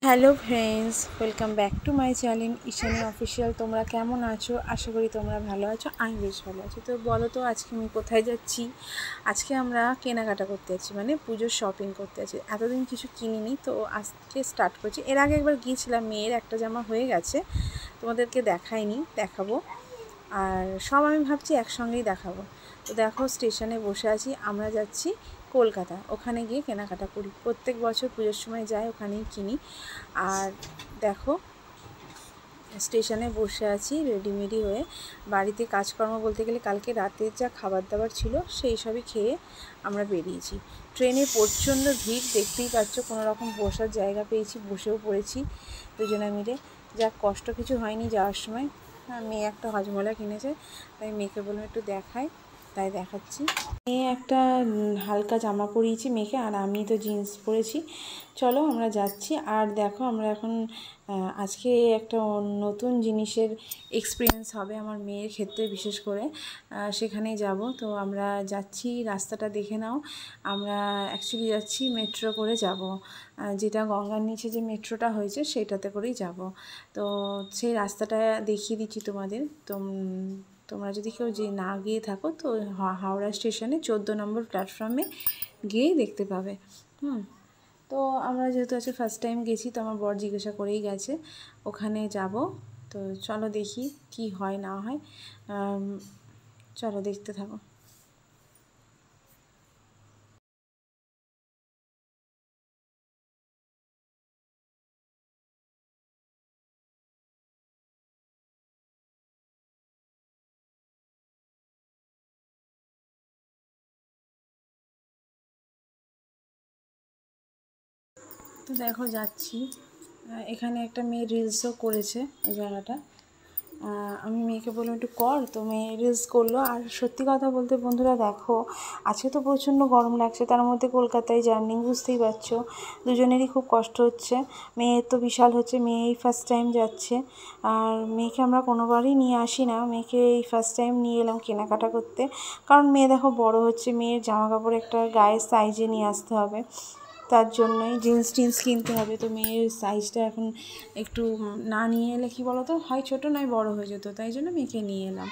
Hello friends, welcome back to my channel Ishani official. তোমরা কেমন আছো? আশা করি তোমরা ভালো আছো। আমি বেশ ভালো আছি। তো বলো তো আজকে আমি কোথায় যাচ্ছি? আজকে আমরা কেনাকাটা করতে যাচ্ছি, মানে পুজোর শপিং করতে যাচ্ছি। এতদিন কিছু কিনিনি, তো আজকে স্টার্ট করছি। এর আগে একবার গিয়েছিলাম, মেয়ের একটা জামা হয়ে গেছে, তোমাদেরকে দেখাইনি, দেখাবো। আর সব আমি ভাবছি একসঙ্গেই দেখাবো। তো দেখো, স্টেশনে বসে আছি, আমরা যাচ্ছি কলকাতা। ওখানে গিয়ে কেনাকাটা করি, প্রত্যেক বছর পুজোর সময় যাই, ওখানেই কিনি। আর দেখো, স্টেশনে বসে আছি রেডিমেডি হয়ে। বাড়িতে কাজকর্ম বলতে গেলে কালকে রাতের যা খাবার দাবার ছিল সেই সবই খেয়ে আমরা বেরিয়েছি। ট্রেনে প্রচণ্ড ভিড়, দেখতেই পাচ্ছ, কোনো রকম বসার জায়গা পেয়েছি, বসেও পড়েছি দুজনে মিলে। যা কষ্ট কিছু হয়নি যাওয়ার সময়। মেয়ে একটা হজমলা কিনেছে, তাই মেয়েকে বললাম একটু দেখাই, তাই দেখাচ্ছি। মেয়ে একটা হালকা জামা পরিয়েছি মেয়েকে, আর আমি তো জিন্স পরেছি। চলো আমরা যাচ্ছি। আর দেখো, আমরা এখন আজকে একটা নতুন জিনিসের এক্সপিরিয়েন্স হবে আমার মেয়ের ক্ষেত্রে, বিশেষ করে সেখানেই যাব। তো আমরা যাচ্ছি, রাস্তাটা দেখে নাও। আমরা অ্যাকচুয়ালি যাচ্ছি মেট্রো করে যাব, যেটা গঙ্গার নিচে যে মেট্রোটা হয়েছে সেটাতে করেই যাব। তো সেই রাস্তাটা দেখিয়ে দিচ্ছি তোমাদের। তো তোমরা যদি কেউ যে না গিয়ে থাকো, তো হাওড়া স্টেশনে 14 নম্বর প্ল্যাটফর্মে গিয়েই দেখতে পাবে। তো আমরা যেহেতু আজকে ফার্স্ট টাইম গেছি, তো আমার বর জিজ্ঞাসা করেই গেছে ওখানে যাব। তো চলো দেখি কি হয় না হয়। চলো দেখতে থাকো। তো দেখো যাচ্ছি, এখানে একটা মেয়ে রিলসও করেছে এই জায়গাটা। আমি মেয়েকে বললাম একটু কর, তো মেয়ে রিলস করলো। আর সত্যি কথা বলতে বন্ধুরা, দেখো আজকে তো প্রচণ্ড গরম লাগছে, তার মধ্যে কলকাতায় জার্নি, বুঝতেই পারছো, দুজনেরই খুব কষ্ট হচ্ছে। মেয়ের তো বিশাল হচ্ছে, মেয়ে এই ফার্স্ট টাইম যাচ্ছে। আর মেয়েকে আমরা কোনোবারই নিয়ে আসি না, মেয়েকে এই ফার্স্ট টাইম নিয়ে এলাম কেনাকাটা করতে। কারণ মেয়ে দেখো বড় হচ্ছে, মেয়ের জামা কাপড় একটা গায়ের সাইজে নিয়ে আসতে হবে, তার জন্যই জিন্স টিন্স কিনতে হবে। তো মেয়ের সাইজটা এখন একটু না নিয়ে এলে কী বলো তো, হয় ছোটো নয় বড় হয়ে যেত, তাই জন্য মেয়েকে নিয়ে এলাম।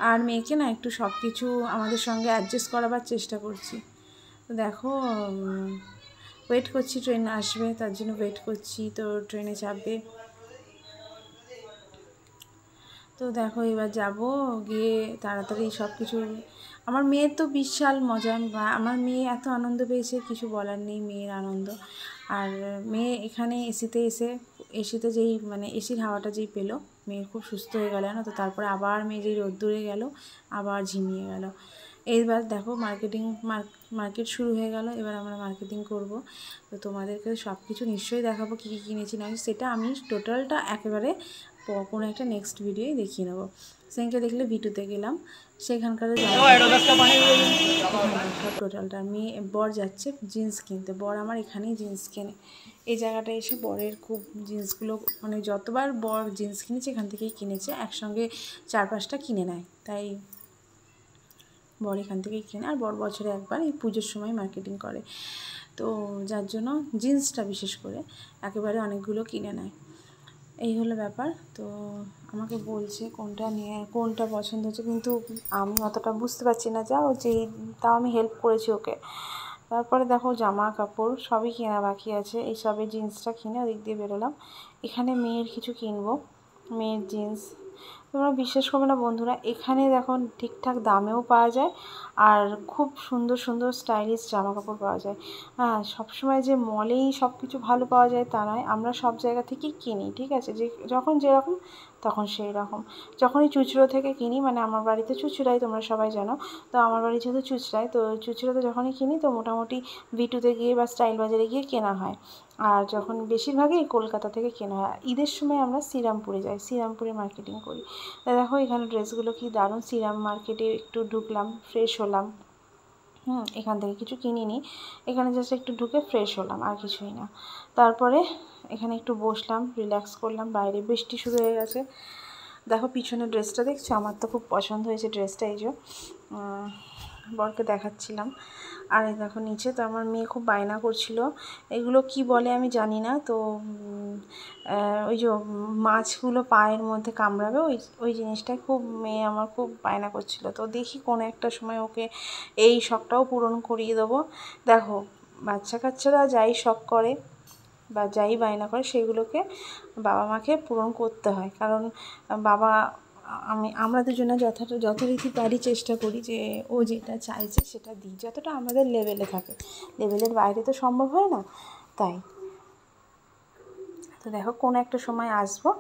আর মেয়েকে না একটু সব কিছু আমাদের সঙ্গে অ্যাডজাস্ট করাবার চেষ্টা করছি। তো দেখো, ওয়েট করছি, ট্রেন আসবে তার জন্য ওয়েট করছি। তো ট্রেনে চাপবে। তো দেখো এবার যাব, গিয়ে তাড়াতাড়ি সব কিছু। আমার মেয়ের তো বিশাল মজা, আমার মেয়ে এত আনন্দ পেয়েছে, কিছু বলার নেই মেয়ের আনন্দ। আর মেয়ে এখানে এসিতে যেই মানে এসির হাওয়াটা যেই পেলো, মেয়ে খুব সুস্থ হয়ে গেল না। তো তারপরে আবার মেয়ে যেই রোদ্দুরে গেল, আবার ঝিমিয়ে গেল। এইবার দেখো মার্কেট শুরু হয়ে গেল, এবার আমরা মার্কেটিং করব। তো তোমাদেরকে সব কিছু নিশ্চয়ই দেখাবো, কী কী কিনেছি না, সেটা আমি টোটালটা একেবারে কোনো একটা নেক্সট ভিডিওই দেখিয়ে নেবো। সেখানকে দেখলে ভিটুতে গেলাম, সেখানকার সব টোটালটা। মেয়ে বর যাচ্ছে জিন্স কিনতে, বর আমার এখানেই জিন্স কেনে। এই জায়গাটা এসে বরের খুব জিন্সগুলো, মানে যতবার বর জিন্স কিনেছে এখান থেকেই কিনেছে, একসঙ্গে 4-5টা কিনে নেয়, তাই বর এখান থেকেই কেনে। আর বর বছরে একবার এই পুজোর সময় মার্কেটিং করে, তো যার জন্য জিন্সটা বিশেষ করে একেবারে অনেকগুলো কিনে নেয়। এই হলো ব্যাপার। তো আমাকে বলছে কোনটা পছন্দ হচ্ছে, কিন্তু আমি অতটা বুঝতে পারছি না, যাও যেই তাও আমি হেল্প করেছি ওকে। তারপরে দেখো জামা কাপড় সবই কেনা বাকি আছে, এই সবে জিন্সটা কিনে ওদিক দিয়ে বেরোলাম। এখানে মেয়ের কিছু কিনবো, মেয়ের জিন্স। তোমরা বিশ্বাস করবে না বন্ধুরা, এখানে দেখো ঠিকঠাক দামেও পাওয়া যায়, আর খুব সুন্দর সুন্দর স্টাইলিশ জামা কাপড় পাওয়া যায়। হ্যাঁ, সবসময় যে মলেই সব কিছু ভালো পাওয়া যায় তা নয়, আমরা সব জায়গা থেকেই কিনি, ঠিক আছে, যে যখন যেরকম তখন সেই রকম। যখনই চুচড়ো থেকে কিনি, মানে আমার বাড়িতে চুচড়াই, তোমরা সবাই জানো, তো আমার বাড়ি যেহেতু চুচড়ায়, তো চুচড়োতে যখনই কিনি তো মোটামুটি ভিটুতে গিয়ে বা স্টাইল বাজারে গিয়ে কেনা হয়। আর যখন বেশিরভাগই কলকাতা থেকে কেনা হয়। ঈদের সময় আমরা শ্রীরামপুরে যাই, শ্রীরামপুরে মার্কেটিং করি। তা দেখো এখানে ড্রেসগুলো কি দারুণ, শ্রীরাম মার্কেটে একটু ঢুকলাম, ফ্রেশ হলাম। এখান থেকে কিছু কিনিনি, এখানে জাস্ট একটু ঢুকে ফ্রেশ হলাম, আর কিছুই না। তারপরে এখানে একটু বসলাম, রিল্যাক্স করলাম। বাইরে বৃষ্টি শুরু হয়ে গেছে। দেখো পিছনে ড্রেসটা দেখছো, আমার তো খুব পছন্দ হয়েছে ড্রেসটা, এই যে বরকে দেখাচ্ছিলাম। আর এই দেখো নিচে তো আমার মেয়ে খুব বায়না করছিল, এগুলো কি বলে আমি জানি না, তো ওই যে মাছগুলো পায়ের মধ্যে কামড়াবে, ওই জিনিসটা খুব মেয়ে আমার খুব বায়না করছিল। তো দেখি কোনো একটা সময় ওকে এই শখটাও পূরণ করিয়ে দেবো। দেখো বাচ্চা কাচ্চারা যাই শখ করে বা যাই বায়না করে সেগুলোকে বাবা মাকে পূরণ করতে হয়, কারণ বাবা আমরা দুজনে যথারীতি পারি চেষ্টা করি যে ও যেটা চাইছে সেটা দিই, যতটা আমাদের লেভেলে থাকে, লেভেলের বাইরে তো সম্ভব হয় না। তাই তো দেখো কোনো একটা সময় আসবো,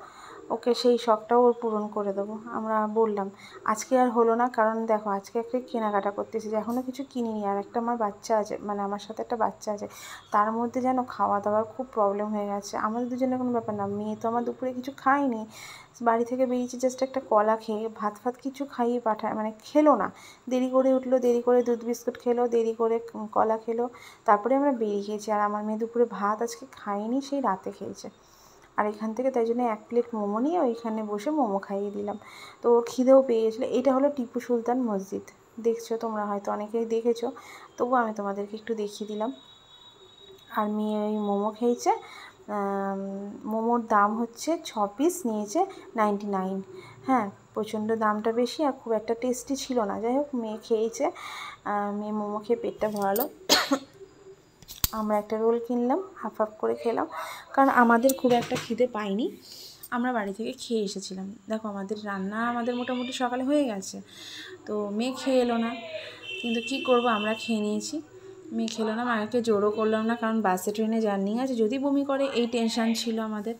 ওকে সেই শখটাও ওর পূরণ করে দেবো। আমরা বললাম আজকে আর হলো না, কারণ দেখো আজকে একটা কেনাকাটা করতেছি, এখনও কিছু কিনিনি। আর একটা আমার বাচ্চা আছে, মানে আমার সাথে একটা বাচ্চা আছে, তার মধ্যে যেন খাওয়া দাওয়ার খুব প্রবলেম হয়ে গেছে। আমাদের দুজনের কোনো ব্যাপার না, মেয়ে তো আমার দুপুরে কিছু খায়নি, বাড়ি থেকে বেরিয়েছি জাস্ট একটা কলা খেয়ে, ভাত কিছু খাইয়ে পাঠায়, মানে খেলো না, দেরি করে উঠলো, দেরি করে দুধ বিস্কুট খেলো, দেরি করে কলা খেলো, তারপরে আমরা বেরিয়ে গিয়েছি। আর আমার মেয়ে দুপুরে ভাত আজকে খায়নি, সেই রাতে খেয়েছে। আর এখান থেকে তাই জন্য 1 প্লেট মোমো নিয়ে ওইখানে বসে মোমো খাইয়ে দিলাম। তো ওর খিদেও পেয়ে গেছিলো। এটা হলো টিপু সুলতান মসজিদ, দেখছো তোমরা হয়তো অনেকেই দেখেছো, তবুও আমি তোমাদেরকে একটু দেখিয়ে দিলাম। আর মেয়ে ওই মোমো খেয়েছে, মোমোর দাম হচ্ছে 6 পিস নিয়েছে 99। হ্যাঁ, প্রচণ্ড দামটা বেশি আর খুব একটা টেস্টি ছিল না। যাই হোক মেয়ে খেয়েছে, মেয়ে মোমো খেয়ে পেটটা ভরালো। আমরা একটা রোল কিনলাম, হাফ হাফ করে খেলাম, কারণ আমাদের খুব একটা খিদে পাইনি, আমরা বাড়ি থেকে খেয়ে এসেছিলাম। দেখো আমাদের মোটামুটি সকালে হয়ে গেছে, তো মেয়ে খেয়ে এলো না, কিন্তু কি করব, আমরা খেয়ে নিয়েছি। মেয়ে খেলো না, মাকে জোরও করলাম না, কারণ বাসে ট্রেনে জার্নি আছে, যদি বমি করে এই টেনশান ছিল আমাদের।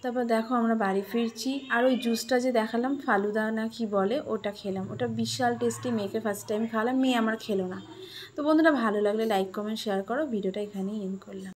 তারপর দেখো আমরা বাড়ি ফিরছি, আর ওই জুসটা যে দেখালাম ফালুদা না কি বলে, ওটা খেলাম, ওটা বিশাল টেস্টি। মেয়েকে ফার্স্ট টাইম খাওয়ালাম, মেয়ে আমার খেলো না। তো বন্ধুরা ভালো লাগলে লাইক কমেন্ট শেয়ার করো, ভিডিওটা এখানেই এন্ড করলাম।